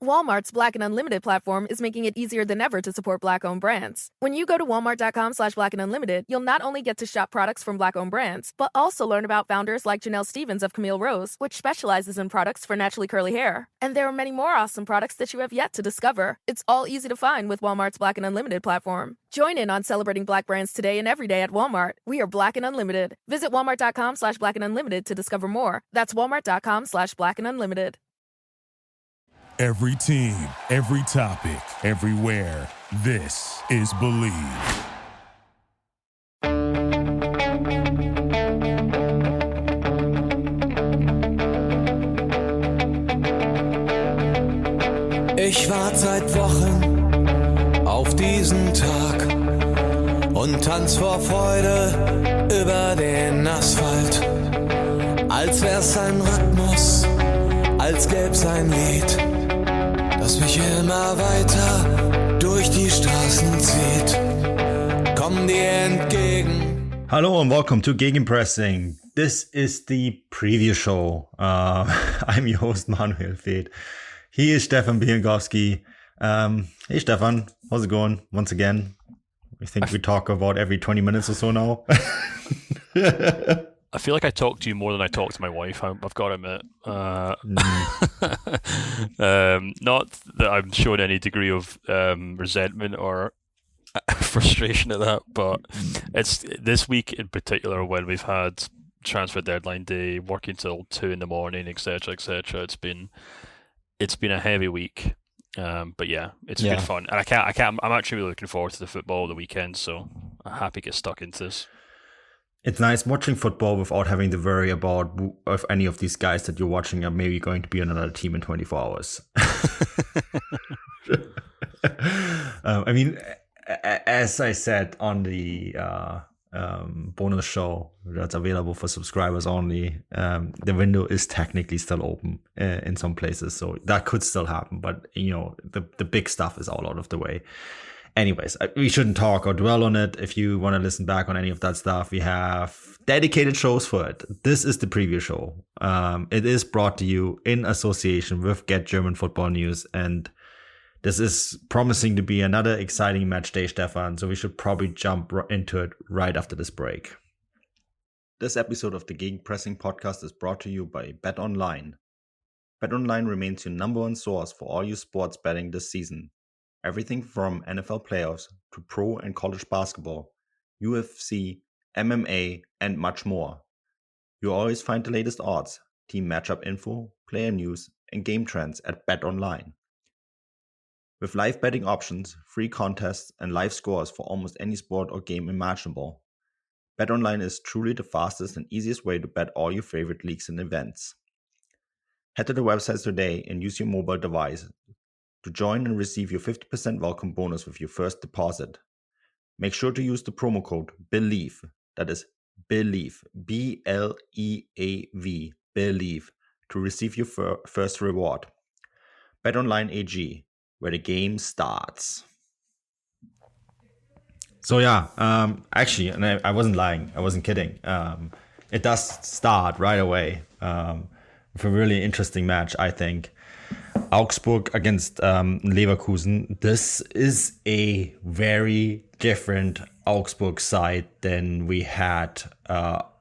Walmart's Black and Unlimited platform is making it easier than ever to support Black-owned brands. When you go to walmart.com/Black and Unlimited, you'll not only get to shop products from Black-owned brands, but also learn about founders like Janelle Stevens of Camille Rose, which specializes in products for naturally curly hair. And there are many more awesome products that you have yet to discover. It's all easy to find with Walmart's Black and Unlimited platform. Join in on celebrating Black brands today and every day at Walmart. We are Black and Unlimited. Visit walmart.com/Black and Unlimited to discover more. That's walmart.com/Black and Unlimited. Every team, every topic, everywhere. This is Believe. Ich warte seit Wochen auf diesen Tag und tanz vor Freude über den Asphalt. Als wär's ein Rhythmus, als gäb's ein Lied, das mich immer weiter durch die Straßen zieht. Komm dir entgegen. Hello and welcome to Gegenpressing. This is the preview show. I'm your host Manuel Feth. He is Stefan Biankowski. Hey Stefan, how's it going? Once again, I think we talk about every 20 minutes or so now. I feel like I talk to you more than I talk to my wife. I've got to admit. Not that I'm showing any degree of resentment or frustration at that, but it's this week in particular when we've had transfer deadline day, working till 2 a.m, etc., etc. It's been a heavy week, but yeah, it's good fun, and I'm actually really looking forward to the football of the weekend. So I'm happy to get stuck into this. It's nice watching football without having to worry about if any of these guys that you're watching are maybe going to be on another team in 24 hours. I mean, as I said on the bonus show that's available for subscribers only, the window is technically still open in some places, so that could still happen. But you know, the big stuff is all out of the way. Anyways, we shouldn't talk or dwell on it. If you want to listen back on any of that stuff, we have dedicated shows for it. This is the preview show. It is brought to you in association with Get German Football News, and this is promising to be another exciting match day, Stefan, so we should probably jump into it right after this break. This episode of the Gegenpressing podcast is brought to you by BetOnline. BetOnline remains your number one source for all your sports betting this season. Everything from NFL playoffs to pro and college basketball, UFC, MMA, and much more. You always find the latest odds, team matchup info, player news, and game trends at BetOnline. With live betting options, free contests, and live scores for almost any sport or game imaginable, BetOnline is truly the fastest and easiest way to bet all your favorite leagues and events. Head to the website today and use your mobile device to join and receive your 50% welcome bonus with your first deposit. Make sure to use the promo code BELIEVE, that is BELIEVE, B-L-E-A-V, BELIEVE, to receive your first reward. BetOnline AG, where the game starts. So yeah, actually, and I wasn't lying, I wasn't kidding. It does start right away with a really interesting match, I think. Augsburg against Leverkusen. This is a very different Augsburg side than we had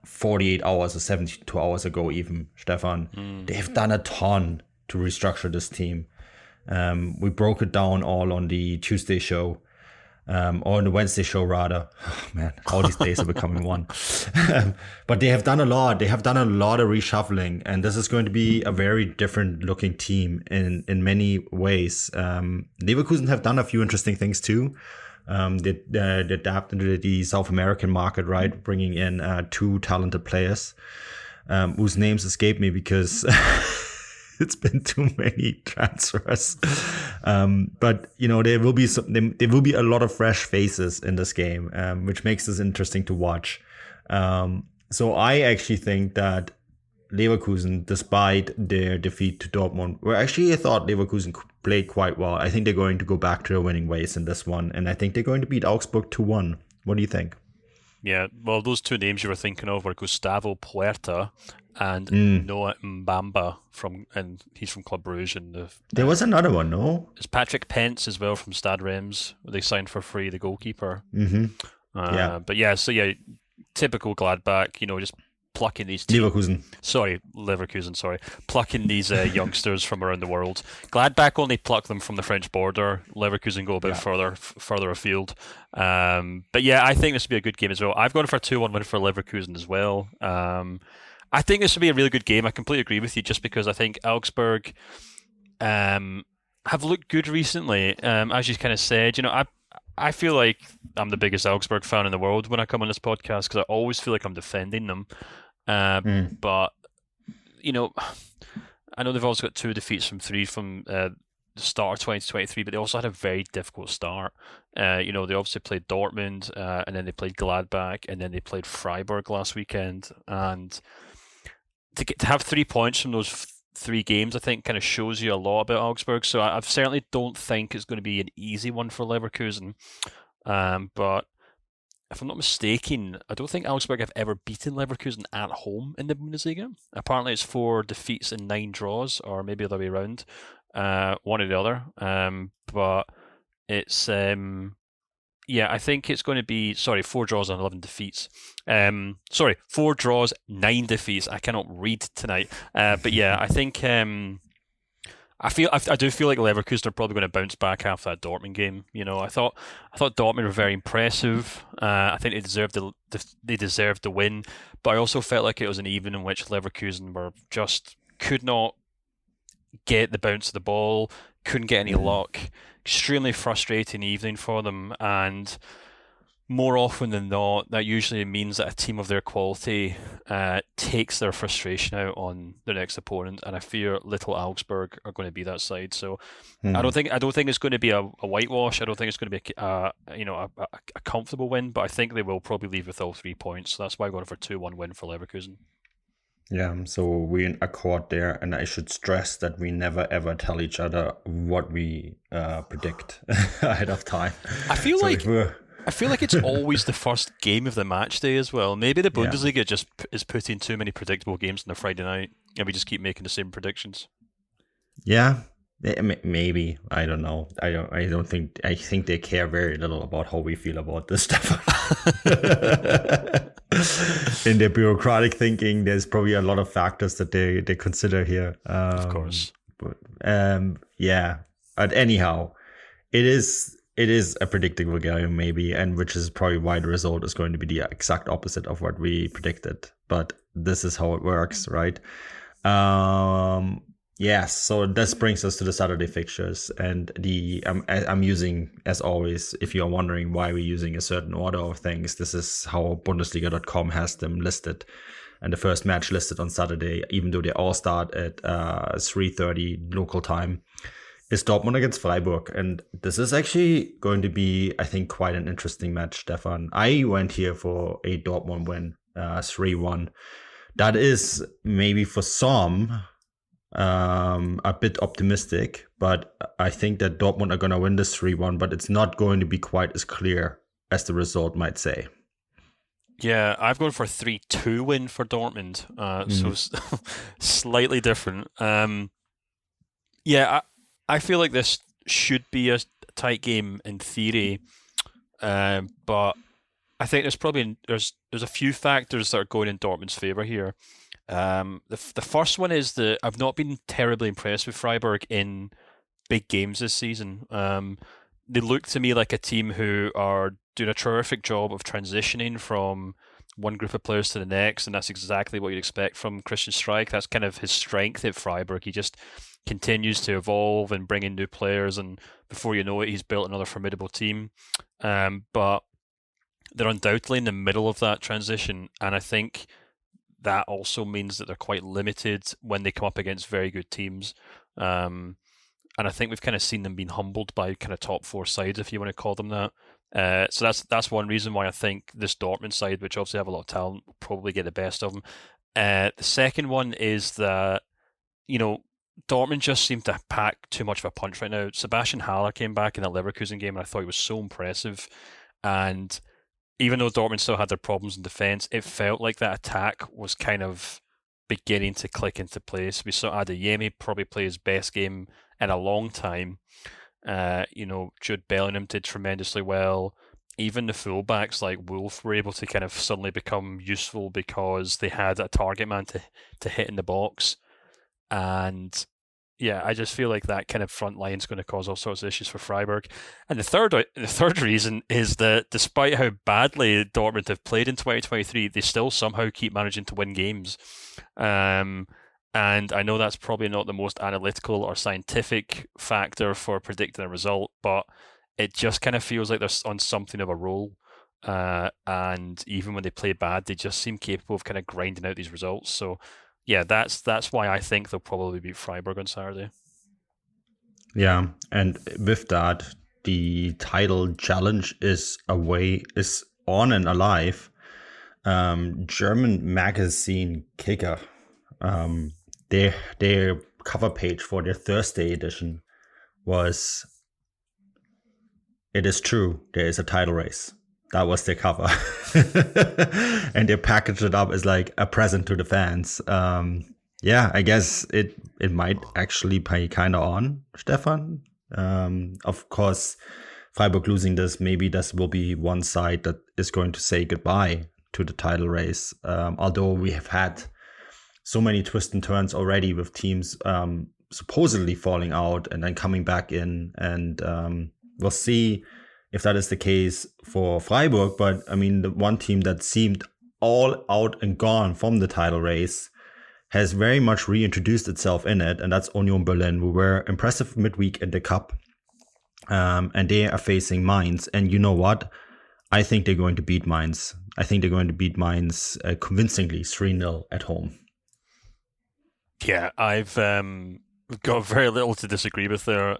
48 hours or 72 hours ago even, Stefan. They have done a ton to restructure this team. We broke it down all on the Tuesday show, or on the Wednesday show rather. Oh, man, all these days are becoming one. But they have done a lot. They have done a lot of reshuffling, and this is going to be a very different looking team in many ways. Leverkusen have done a few interesting things too. They adapt into the South American market, right? Bringing in 2 talented players whose names escape me because it's been too many transfers. But you know, there will be a lot of fresh faces in this game, which makes this interesting to watch. So I actually think that Leverkusen, despite their defeat to Dortmund, I thought Leverkusen played quite well. I think they're going to go back to their winning ways in this one, and I think they're going to beat Augsburg 2-1. What do you think? Yeah, well, those 2 names you were thinking of were Gustavo Puerta and Noah Mbamba and he's from Club Brugge. And there was another one, no? It's Patrick Pence as well from Stade Reims. They signed for free, the goalkeeper. Mm-hmm. But yeah, so yeah, typical Gladbach, just plucking these Leverkusen, plucking these youngsters from around the world. Gladbach only pluck them from the French border. Leverkusen go a bit further afield. But yeah, I think this will be a good game as well. I've gone for a 2-1 win for Leverkusen as well. I think this will be a really good game. I completely agree with you, just because I think Augsburg have looked good recently. As you kind of said, I feel like I'm the biggest Augsburg fan in the world when I come on this podcast, because I always feel like I'm defending them. But, I know they've also got 2 defeats from 3 from the start of 2023, but they also had a very difficult start. They obviously played Dortmund, and then they played Gladbach, and then they played Freiburg last weekend. And to have 3 points from those 3 games, I think, kind of shows you a lot about Augsburg. So I certainly don't think it's going to be an easy one for Leverkusen. But if I'm not mistaken, I don't think Augsburg have ever beaten Leverkusen at home in the Bundesliga. Apparently it's 4 defeats and 9 draws, or maybe the other way around, one or the other. But it's I think it's going to be 4 draws and 11 defeats. 4 draws, 9 defeats. I cannot read tonight. But yeah, I think I do feel like Leverkusen are probably going to bounce back after that Dortmund game. I thought Dortmund were very impressive. I think they deserved the win, but I also felt like it was an even in which Leverkusen could not get the bounce of the ball, couldn't get any luck. Extremely frustrating evening for them, and more often than not, that usually means that a team of their quality takes their frustration out on their next opponent, and I fear little Augsburg are going to be that side. So I don't think it's going to be a whitewash. I don't think it's going to be a comfortable win, but I think they will probably leave with all 3 points. So that's why I'm going for a 2-1 win for Leverkusen. Yeah, so we're in accord there, and I should stress that we never ever tell each other what we predict ahead of time. I feel like it's always the first game of the match day as well. Maybe the Bundesliga just is putting too many predictable games on a Friday night, and we just keep making the same predictions. Yeah, maybe. I don't know. I think they care very little about how we feel about this stuff. In their bureaucratic thinking, there's probably a lot of factors that they consider here. Of course. But anyhow, it is a predictable game, maybe, and which is probably why the result is going to be the exact opposite of what we predicted. But this is how it works, right? Yes, so this brings us to the Saturday fixtures, and I'm using, as always, if you're wondering why we're using a certain order of things, this is how Bundesliga.com has them listed. And the first match listed on Saturday, even though they all start at 3:30 local time, is Dortmund against Freiburg. And this is actually going to be, I think, quite an interesting match, Stefan. I went here for a Dortmund win, 3-1. That is maybe for some a bit optimistic, but I think that Dortmund are going to win this 3-1, but it's not going to be quite as clear as the result might say. Yeah, I've gone for a 3-2 win for Dortmund, so slightly different. I feel like this should be a tight game in theory, but I think there's a few factors that are going in Dortmund's favour here. The first one is that I've not been terribly impressed with Freiburg in big games this season. They look to me like a team who are doing a terrific job of transitioning from one group of players to the next, and that's exactly what you'd expect from Christian Streich. That's kind of his strength at Freiburg. He just continues to evolve and bring in new players, and before you know it, he's built another formidable team. But they're undoubtedly in the middle of that transition, and I think that also means that they're quite limited when they come up against very good teams. And I think we've kind of seen them being humbled by kind of top 4 sides, if you want to call them that. So that's one reason why I think this Dortmund side, which obviously have a lot of talent, will probably get the best of them. The second one is that, Dortmund just seem to pack too much of a punch right now. Sebastian Haller came back in the Leverkusen game, and I thought he was so impressive. And even though Dortmund still had their problems in defence, it felt like that attack was kind of beginning to click into place. We saw Adeyemi probably play his best game in a long time. Jude Bellingham did tremendously well. Even the fullbacks like Wolf were able to kind of suddenly become useful because they had a target man to hit in the box. And yeah, I just feel like that kind of front line is going to cause all sorts of issues for Freiburg. And the third reason is that despite how badly Dortmund have played in 2023, they still somehow keep managing to win games. And I know that's probably not the most analytical or scientific factor for predicting a result, but it just kind of feels like they're on something of a roll. And even when they play bad, they just seem capable of kind of grinding out these results. So yeah, that's why I think they'll probably beat Freiburg on Saturday. Yeah, and with that, the title challenge is on and alive. German magazine Kicker, their cover page for their Thursday edition was, "It is true, there is a title race." That was their cover. And they packaged it up as like a present to the fans. Yeah, I guess it might actually pay kind of on, Stefan. Of course, Freiburg losing this, maybe this will be one side that is going to say goodbye to the title race. Although we have had so many twists and turns already with teams supposedly falling out and then coming back in. And we'll see if that is the case for Freiburg. But I mean, the one team that seemed all out and gone from the title race has very much reintroduced itself in it, and that's Union Berlin, who were impressive midweek in the cup. And they are facing Mainz. And you know what? I think they're going to beat Mainz. I think they're going to beat Mainz convincingly 3-0 at home. Yeah, I've got very little to disagree with there.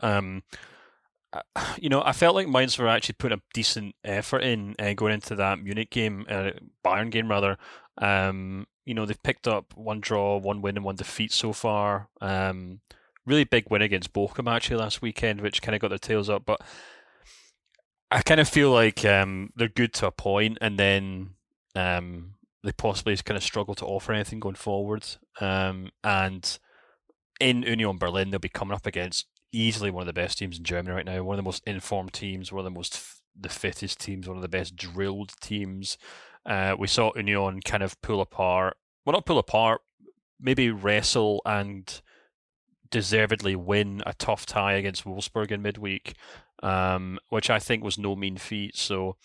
I felt like Mainz were actually putting a decent effort in going into that Munich game, Bayern game rather. They've picked up one draw, one win and one defeat so far. Really big win against Bochum actually last weekend, which kind of got their tails up. But I kind of feel like they're good to a point, and then they possibly kind of struggle to offer anything going forward. And in Union Berlin, they'll be coming up against easily one of the best teams in Germany right now, one of the most informed teams, one of the fittest teams, one of the best drilled teams. We saw Union kind of not pull apart, maybe wrestle and deservedly win a tough tie against Wolfsburg in midweek, which I think was no mean feat. So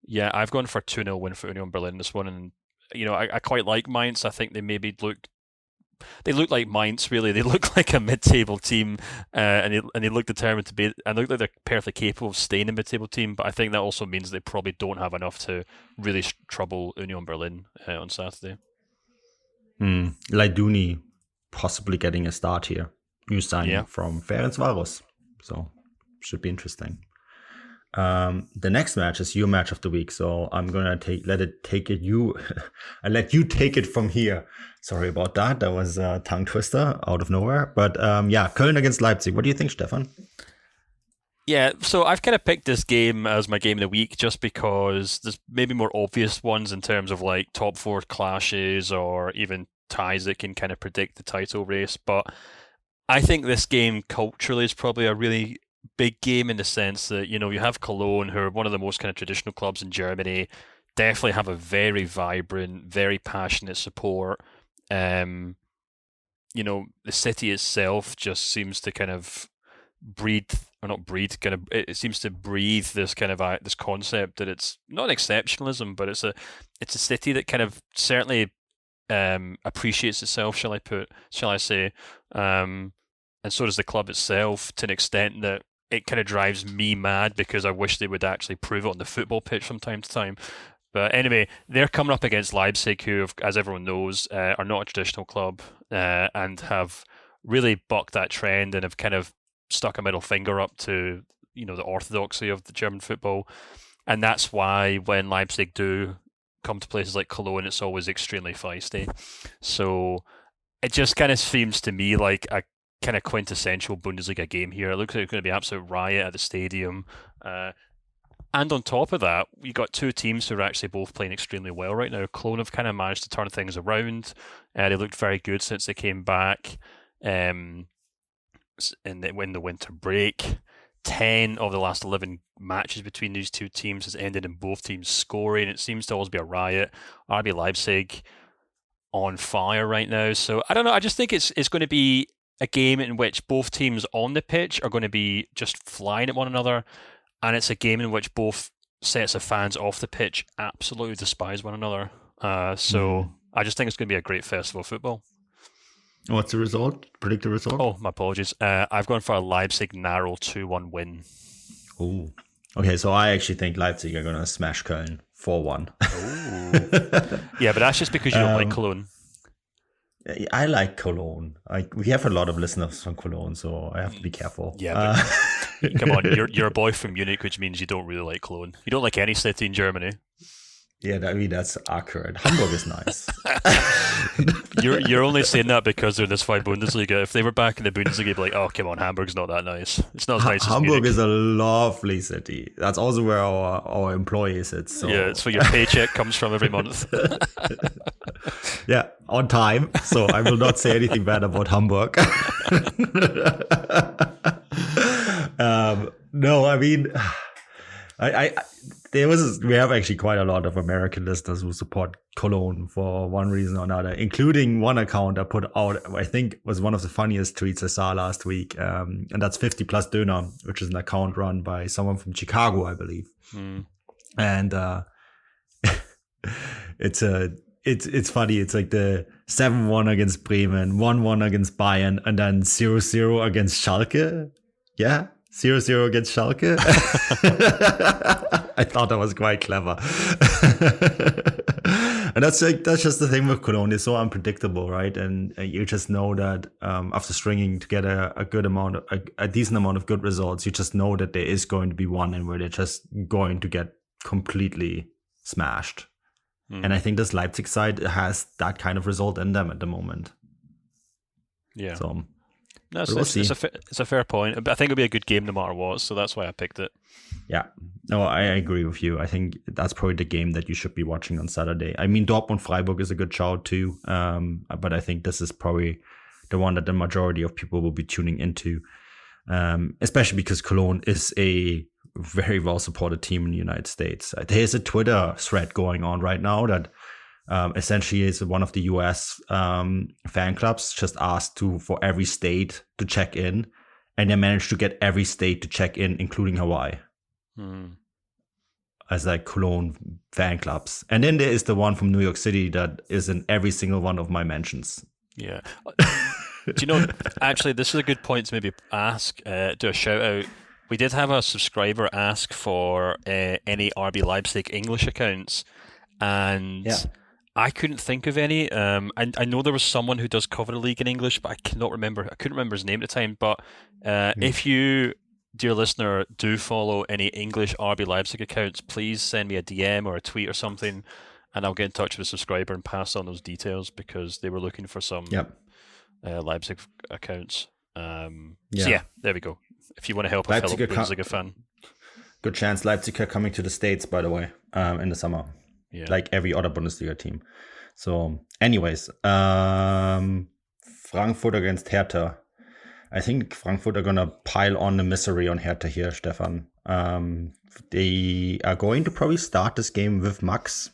yeah, I've gone for 2-0 win for Union Berlin this one. And I quite like Mainz. I think they look like Mainz, really. They look like a mid-table team, and they look determined to be, and look like they're perfectly capable of staying a mid-table team. But I think that also means they probably don't have enough to really trouble Union Berlin on Saturday. Leiduni possibly getting a start here. New signing from Ferencváros, so should be interesting. The next match is your match of the week, so I'm gonna let you take it from here. Sorry about that. That was a tongue twister out of nowhere. But Köln against Leipzig. What do you think, Stefan? Yeah, so I've kind of picked this game as my game of the week just because there's maybe more obvious ones in terms of like top four clashes or even ties that can kind of predict the title race. But I think this game culturally is probably a really big game in the sense that, you have Cologne, who are one of the most kind of traditional clubs in Germany, definitely have a very vibrant, very passionate support. The city itself just seems to kind of it seems to breathe this kind of this concept that it's not exceptionalism, but it's a city that kind of certainly appreciates itself, shall I say, and so does the club itself, to an extent that it kind of drives me mad because I wish they would actually prove it on the football pitch from time to time. But anyway, they're coming up against Leipzig, who, as everyone knows, are not a traditional club and have really bucked that trend and have kind of stuck a middle finger up to the orthodoxy of the German football. And that's why when Leipzig do come to places like Cologne, it's always extremely feisty. So it just kind of seems to me like a kind of quintessential Bundesliga game here. It looks like it's going to be an absolute riot at the stadium. And on top of that, we got two teams who are actually both playing extremely well right now. Cologne have kind of managed to turn things around. They looked very good since they came back in the winter break. 10 of the last 11 matches between these two teams has ended in both teams scoring. It seems to always be a riot. RB Leipzig on fire right now. So I don't know. I just think it's going to be a game in which both teams on the pitch are going to be just flying at one another. And it's a game in which both sets of fans off the pitch absolutely despise one another. So I just think it's going to be a great festival of football. What's the result? Predict the result? Oh, my apologies. I've gone for a Leipzig narrow 2-1 win. Oh. Okay, so I actually think Leipzig are going to smash Köln 4-1. Yeah, but that's just because you don't like Cologne. I like Cologne. We have a lot of listeners from Cologne, so I have to be careful. Yeah, but come on, you're a boy from Munich, which means you don't really like Cologne. You don't like any city in Germany. Yeah, I mean, that's accurate. Hamburg is nice. You're only saying that because they're in this fine Bundesliga. If they were back in the Bundesliga, you'd be like, oh, come on, Hamburg's not that nice. It's not as nice as Hamburg Munich. is a lovely city. That's also where our employee sits. So. Yeah, it's where your paycheck comes from every month. Yeah, on time. So I will not say anything bad about Hamburg. No, I mean, we have actually quite a lot of American listeners who support Cologne for one reason or another, including one account I put out, I think was one of the funniest tweets I saw last week. And that's 50 Plus Döner, which is an account run by someone from Chicago, I believe. And it's funny. It's like the 7-1 against Bremen, 1-1 against Bayern, and then 0-0 against Schalke. Yeah. 0-0 against Schalke. I thought that was quite clever. And that's just the thing with Cologne. It's so unpredictable, right? And you just know that after stringing together a decent amount of good results, you just know that there is going to be one in where they're just going to get completely smashed. And I think this Leipzig side has that kind of result in them at the moment. Yeah. So no, it's a fair point. I think it'll be a good game no matter what, so that's why I picked it. Yeah. No, I agree with you. I think that's probably the game that you should be watching on Saturday. I mean, Dortmund-Freiburg is a good shout too, but I think this is probably the one that the majority of people will be tuning into, especially because Cologne is a very well-supported team in the United States. There's a Twitter thread going on right now that essentially is one of the US fan clubs just asked for every state to check in, and they managed to get every state to check in, including Hawaii, as like Cologne fan clubs. And then there is the one from New York City that is in every single one of my mentions. Yeah. Do you know, actually, this is a good point to maybe ask, do a shout out. We did have a subscriber ask for any RB Leipzig English accounts, and I couldn't think of any. I know there was someone who does cover the league in English, but I couldn't remember his name at the time. But if you, dear listener, do follow any English RB Leipzig accounts, please send me a DM or a tweet or something, and I'll get in touch with a subscriber and pass on those details because they were looking for some Leipzig accounts. So yeah, there we go. If you want to help a fellow Bundesliga fan. Good chance Leipzig are coming to the States, by the way, in the summer. Yeah. Like every other Bundesliga team. So anyways, Frankfurt against Hertha. I think Frankfurt are going to pile on the misery on Hertha here, Stefan. They are going to probably start this game with Max,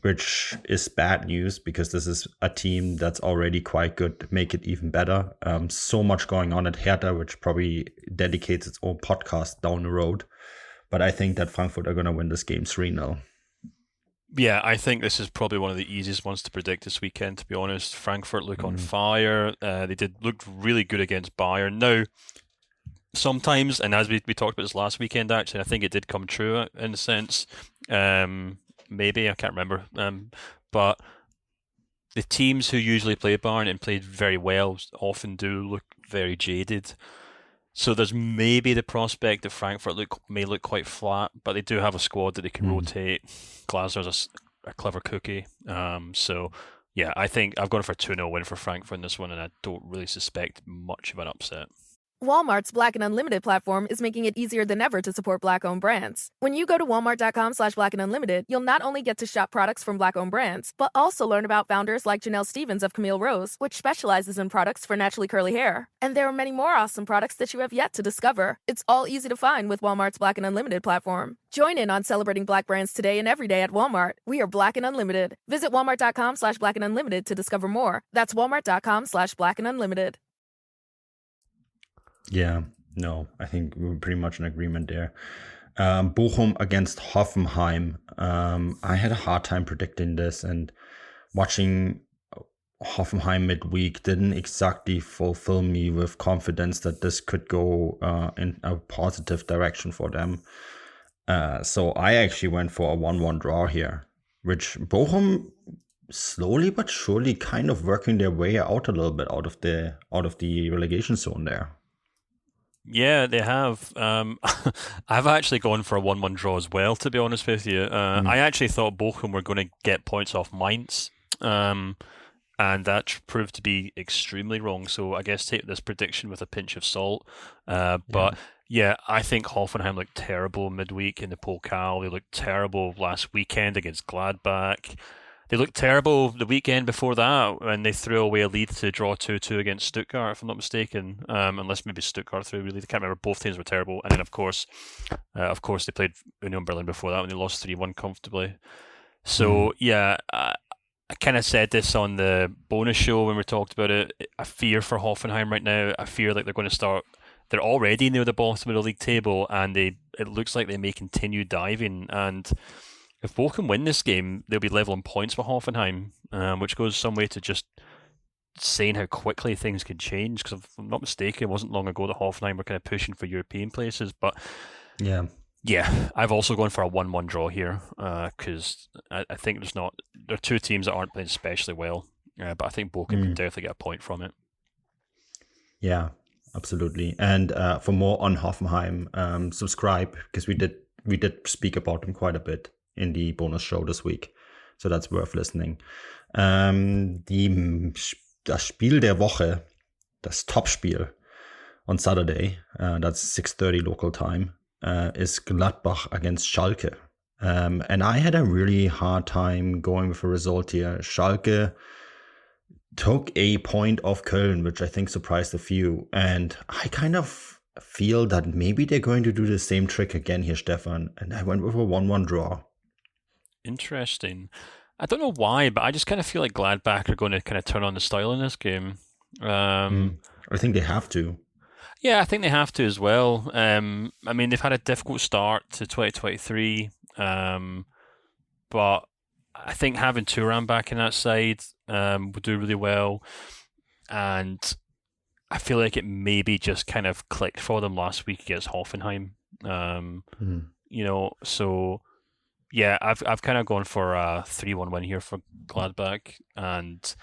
which is bad news because this is a team that's already quite good. Make it even better. So much going on at Hertha, which probably dedicates its own podcast down the road. But I think that Frankfurt are going to win this game 3-0. Yeah, I think this is probably one of the easiest ones to predict this weekend, to be honest. Frankfurt look on fire. They looked really good against Bayern. Now, sometimes, and as we talked about this last weekend, actually, I think it did come true in a sense. Maybe, I can't remember. But the teams who usually play Bayern and played very well often do look very jaded. So there's maybe the prospect that Frankfurt may look quite flat, but they do have a squad that they can rotate. Glasner's a clever cookie. So yeah, I think I've gone for a 2-0 win for Frankfurt in this one, and I don't really suspect much of an upset. Walmart's Black and Unlimited platform is making it easier than ever to support Black-owned brands. When you go to walmart.com/Black and Unlimited, you'll not only get to shop products from Black-owned brands, but also learn about founders like Janelle Stevens of Camille Rose, which specializes in products for naturally curly hair. And there are many more awesome products that you have yet to discover. It's all easy to find with Walmart's Black and Unlimited platform. Join in on celebrating Black brands today and every day at Walmart. We are Black and Unlimited. Visit walmart.com/Black and Unlimited to discover more. That's walmart.com/Black and Unlimited. Yeah, no, I think we're pretty much in agreement there. Bochum against Hoffenheim. I had a hard time predicting this, and watching Hoffenheim midweek didn't exactly fulfill me with confidence that this could go in a positive direction for them. So I actually went for a 1-1 draw here, which Bochum slowly but surely kind of working their way out a little bit out of the relegation zone there. Yeah, they have. I've actually gone for a 1-1 draw as well, to be honest with you. I actually thought Bochum were going to get points off Mainz, and that proved to be extremely wrong. So I guess take this prediction with a pinch of salt. But yeah, I think Hoffenheim looked terrible midweek in the Pokal. They looked terrible last weekend against Gladbach. They looked terrible the weekend before that when they threw away a lead to draw 2-2 against Stuttgart, if I'm not mistaken. Unless maybe Stuttgart threw away a lead. I can't remember. Both teams were terrible. And then, of course, they played Union Berlin before that when they lost 3-1 comfortably. So, yeah, I kind of said this on the bonus show when we talked about it. I fear for Hoffenheim right now. I fear like they're going to start... They're already near the bottom of the league table, and it looks like they may continue diving. And if Bochum win this game, they'll be level in points with Hoffenheim, which goes some way to just saying how quickly things can change. Because if I'm not mistaken, it wasn't long ago that Hoffenheim were kind of pushing for European places. But yeah, I've also gone for a 1-1 draw here because I think there are two teams that aren't playing especially well, but I think Bochum can definitely get a point from it. Yeah, absolutely. And for more on Hoffenheim, subscribe because we did speak about them quite a bit in the bonus show this week. So that's worth listening. Das Spiel der Woche, das Topspiel on Saturday, that's 6:30 local time, is Gladbach against Schalke. And I had a really hard time going with a result here. Schalke took a point off Köln, which I think surprised a few. And I kind of feel that maybe they're going to do the same trick again here, Stefan. And I went with a 1-1 draw. Interesting. I don't know why, but I just kind of feel like Gladbach are going to kind of turn on the style in this game. I think they have to. Yeah, I think they have to as well. I mean, they've had a difficult start to 2023, but I think having Thuram back in that side would do really well. And I feel like it maybe just kind of clicked for them last week against Hoffenheim. So... Yeah, I've kind of gone for a 3-1 win here for Gladbach, and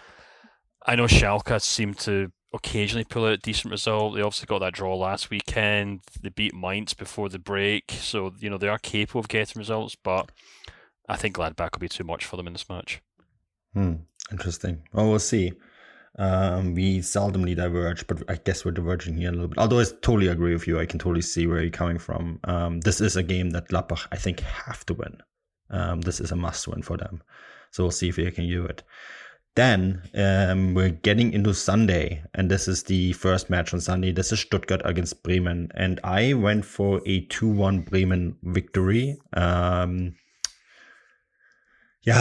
I know Schalke seem to occasionally pull out a decent result. They obviously got that draw last weekend. They beat Mainz before the break, so they are capable of getting results, but I think Gladbach will be too much for them in this match. Interesting. Well, we'll see. We seldomly diverge, but I guess we're diverging here a little bit. Although I totally agree with you, I can totally see where you're coming from. This is a game that Gladbach, I think, have to win. This is a must-win for them. So we'll see if they can do it. Then we're getting into Sunday, and this is the first match on Sunday. This is Stuttgart against Bremen, and I went for a 2-1 Bremen victory.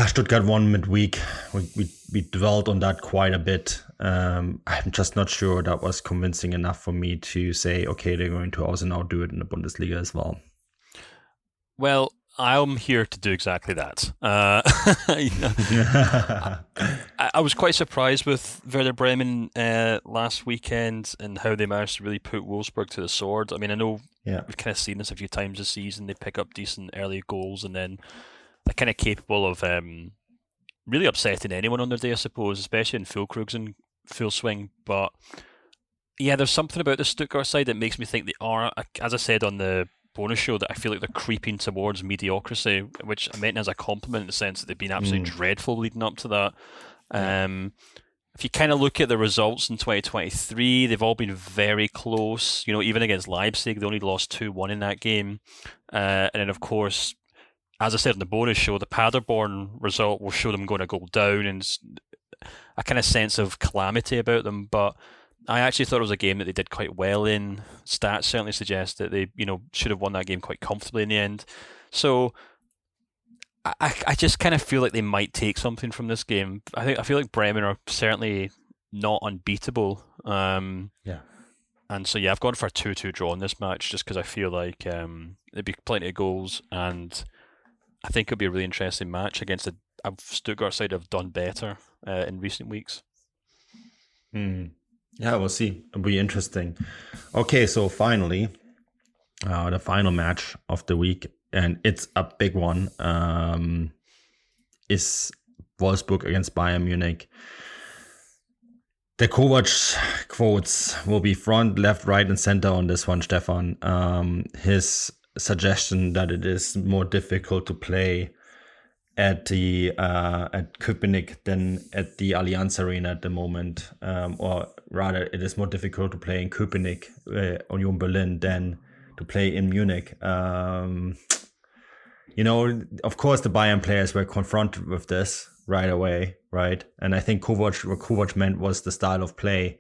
Stuttgart won midweek. We dwelled on that quite a bit. I'm just not sure that was convincing enough for me to say, okay, they're going to also now do it in the Bundesliga as well. Well, I'm here to do exactly that. I was quite surprised with Werder Bremen last weekend and how they managed to really put Wolfsburg to the sword. I mean, I know we've kind of seen this a few times this season. They pick up decent early goals and then they're kind of capable of really upsetting anyone on their day, I suppose, especially in Füllkrug's in full swing. But yeah, there's something about the Stuttgart side that makes me think they are, as I said on the bonus show, that I feel like they're creeping towards mediocrity, which I meant as a compliment in the sense that they've been absolutely dreadful leading up to that. if you kind of look at the results in 2023, they've all been very close. Even against Leipzig, they only lost 2-1 in that game. And then, of course, as I said in the bonus show, the Paderborn result will show them going a goal down and a kind of sense of calamity about them. But I actually thought it was a game that they did quite well in. Stats certainly suggest that they, should have won that game quite comfortably in the end. So I just kind of feel like they might take something from this game. I feel like Bremen are certainly not unbeatable. Yeah. And so I've gone for a 2-2 draw in this match just because I feel like there'd be plenty of goals, and I think it'll be a really interesting match against a Stuttgart side have done better in recent weeks. Yeah, we'll see. It'll be interesting. Okay, so finally, the final match of the week, and it's a big one, is Wolfsburg against Bayern Munich. The Kovac quotes will be front, left, right, and center on this one, Stefan. His suggestion that it is more difficult to play at Köpenick than at the Allianz Arena at the moment, or rather, it is more difficult to play in Köpenick, Union Berlin, than to play in Munich. Of course, the Bayern players were confronted with this right away, right? And I think what Kovac meant was the style of play,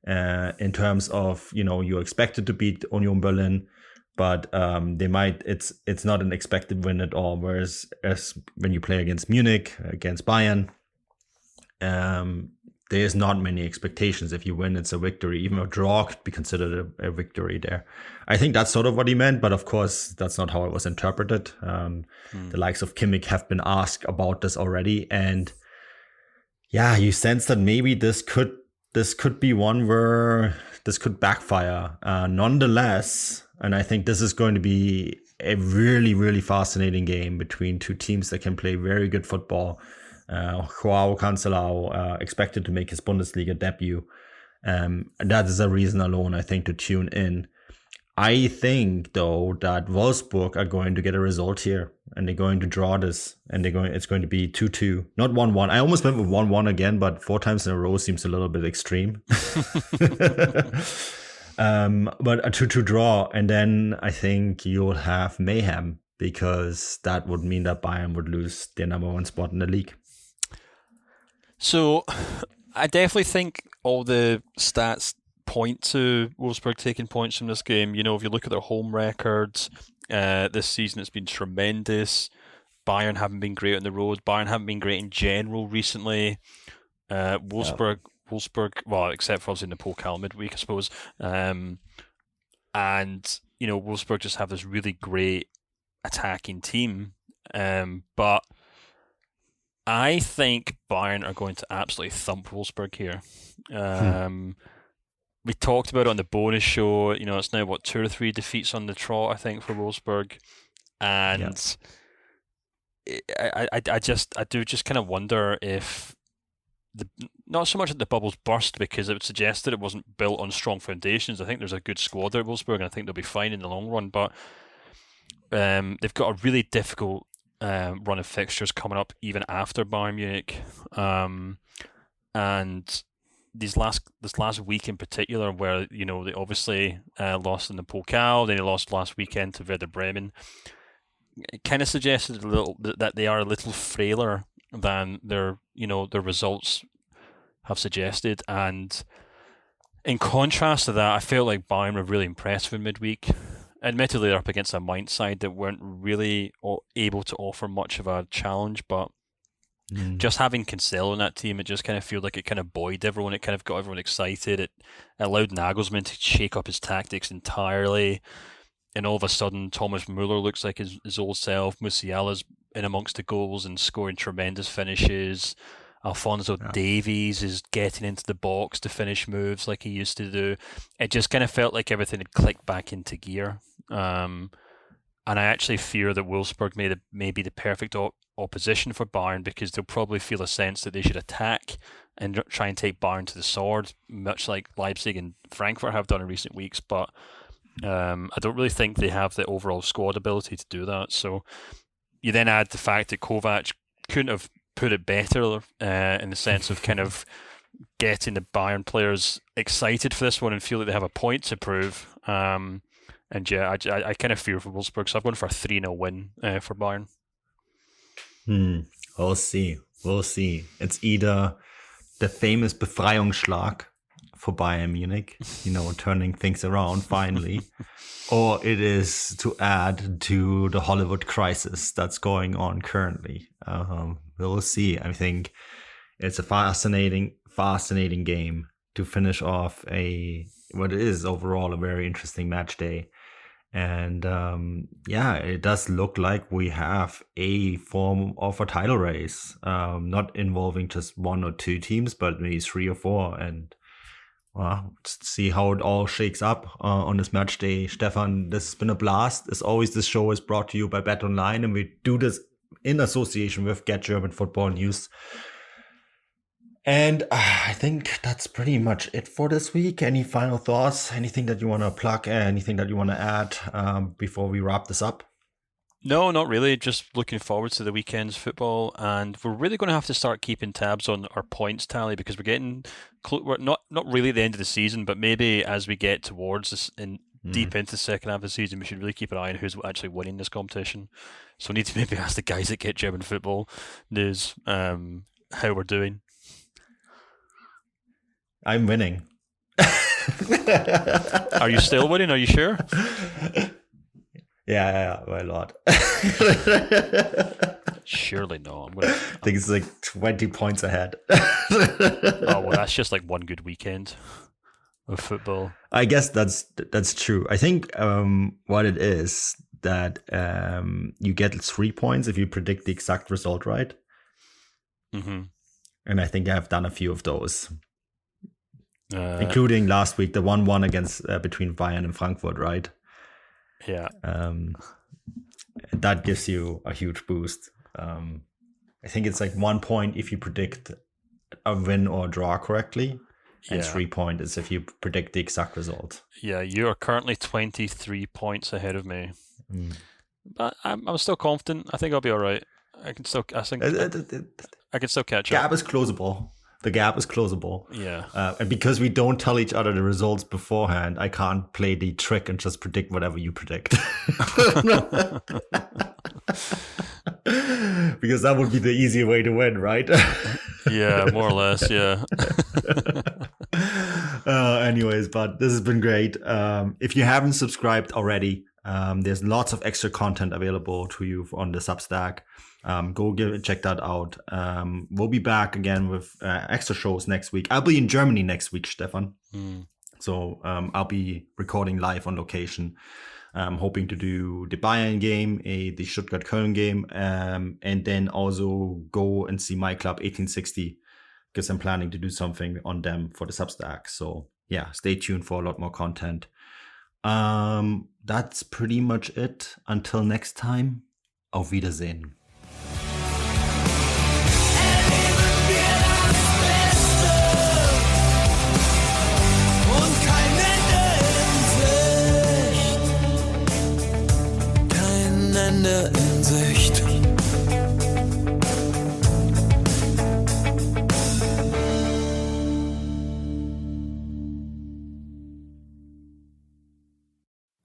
in terms of, you're expected to beat Union Berlin, but it's not an expected win at all. Whereas when you play against Munich, against Bayern, there's not many expectations. If you win, it's a victory. Even a draw could be considered a victory there. I think that's sort of what he meant, but of course, that's not how it was interpreted. The likes of Kimmich have been asked about this already, and yeah, you sense that maybe this could be one where this could backfire. Nonetheless, and I think this is going to be a really, really fascinating game between two teams that can play very good football. Joao Cancelo expected to make his Bundesliga debut. And that is a reason alone, I think, to tune in. I think, though, that Wolfsburg are going to get a result here, and they're going to draw this, and it's going to be 2-2, not 1-1. I almost went with 1-1 again, but 4 times in a row seems a little bit extreme. But a 2-2 draw, and then I think you'll have mayhem, because that would mean that Bayern would lose their number 1 spot in the league. So I definitely think all the stats point to Wolfsburg taking points from this game. If you look at their home records, this season it's been tremendous. Bayern haven't been great on the road. Bayern haven't been great in general recently. Wolfsburg, well, except for obviously in the Pokal midweek, I suppose. And Wolfsburg just have this really great attacking team. But I think Bayern are going to absolutely thump Wolfsburg here. We talked about it on the bonus show. It's now 2 or 3 defeats on the trot, I think, for Wolfsburg, and I do just kind of wonder if not so much that the bubbles burst, because it would suggest that it wasn't built on strong foundations. I think there's a good squad at Wolfsburg, and I think they'll be fine in the long run. But they've got a really difficult run of fixtures coming up, even after Bayern Munich, and this last week in particular, where they obviously lost in the Pokal, then they lost last weekend to Werder Bremen. It kind of suggested that they are a little frailer than their results have suggested. And in contrast to that, I felt like Bayern were really impressive in midweek. Admittedly, they're up against a Mainz side that weren't really able to offer much of a challenge, but just having Cancelo in that team, it just kind of felt like it kind of buoyed everyone. It kind of got everyone excited. It allowed Nagelsmann to shake up his tactics entirely. And all of a sudden, Thomas Müller looks like his old self. Musiala's in amongst the goals and scoring tremendous finishes. Alphonso Davies is getting into the box to finish moves like he used to do. It just kind of felt like everything had clicked back into gear. And I actually fear that Wolfsburg may be the perfect opposition for Bayern, because they'll probably feel a sense that they should attack and try and take Bayern to the sword, much like Leipzig and Frankfurt have done in recent weeks. But I don't really think they have the overall squad ability to do that. So you then add the fact that Kovac couldn't have put it better, in the sense of kind of getting the Bayern players excited for this one and feel like they have a point to prove. And yeah, I kind of fear for Wolfsburg, so I've gone for a 3-0 win for Bayern. We'll see. It's either the famous Befreiungsschlag for Bayern Munich, turning things around finally, or it is to add to the Hollywood crisis that's going on currently. We'll see. I think it's a fascinating game to finish off what is overall a very interesting match day. And it does look like we have a form of a title race, not involving just one or two teams, but maybe 3 or 4. And just see how it all shakes up on this match day. Stefan, this has been a blast. As always, this show is brought to you by Bet Online, and we do this in association with Get German Football News. And I think that's pretty much it for this week. Any final thoughts? Anything that you want to plug? Anything that you want to add before we wrap this up? No, not really. Just looking forward to the weekend's football, and we're really going to have to start keeping tabs on our points tally because we're getting we're not really at the end of the season, but maybe as we get towards this deep into the second half of the season, we should really keep an eye on who's actually winning this competition. So we need to maybe ask the guys that Get German Football News how we're doing. I'm winning. Are you still winning? Are you sure? Yeah, my lord. Surely no. I think it's like 20 points ahead. Oh, well, that's just like one good weekend of football. I guess that's true. I think what it is that you get 3 points if you predict the exact result right. Mm-hmm. And I think I've done a few of those. Including last week, the 1-1 against between Bayern and Frankfurt, right? Yeah. That gives you a huge boost. I think it's like 1 point if you predict a win or a draw correctly, and 3 points is if you predict the exact result. Yeah, you are currently 23 points ahead of me, but I'm still confident. I think I'll be all right. I can still catch up. Gap is closable. The gap is closable. Yeah. And because we don't tell each other the results beforehand, I can't play the trick and just predict whatever you predict. Because that would be the easier way to win, right? Yeah, more or less, yeah. Anyways, but this has been great. If you haven't subscribed already, there's lots of extra content available to you on the Substack. Go check that out. We'll be back again with extra shows next week. I'll be in Germany next week, Stefan. So I'll be recording live on location. I'm hoping to do the Bayern game, the Stuttgart-Köln game, and then also go and see my club 1860 because I'm planning to do something on them for the Substack. So yeah, stay tuned for a lot more content. That's pretty much it. Until next time, auf Wiedersehen. Ende in Sicht.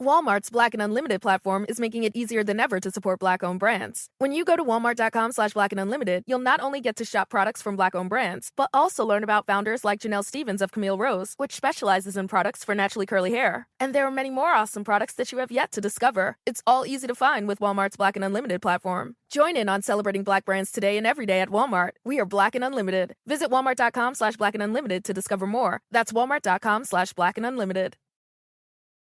Walmart's Black and Unlimited platform is making it easier than ever to support Black-owned brands. When you go to walmart.com/Black and Unlimited, you'll not only get to shop products from Black-owned brands, but also learn about founders like Janelle Stevens of Camille Rose, which specializes in products for naturally curly hair. And there are many more awesome products that you have yet to discover. It's all easy to find with Walmart's Black and Unlimited platform. Join in on celebrating Black brands today and every day at Walmart. We are Black and Unlimited. Visit walmart.com/Black and Unlimited to discover more. That's walmart.com/Black and Unlimited.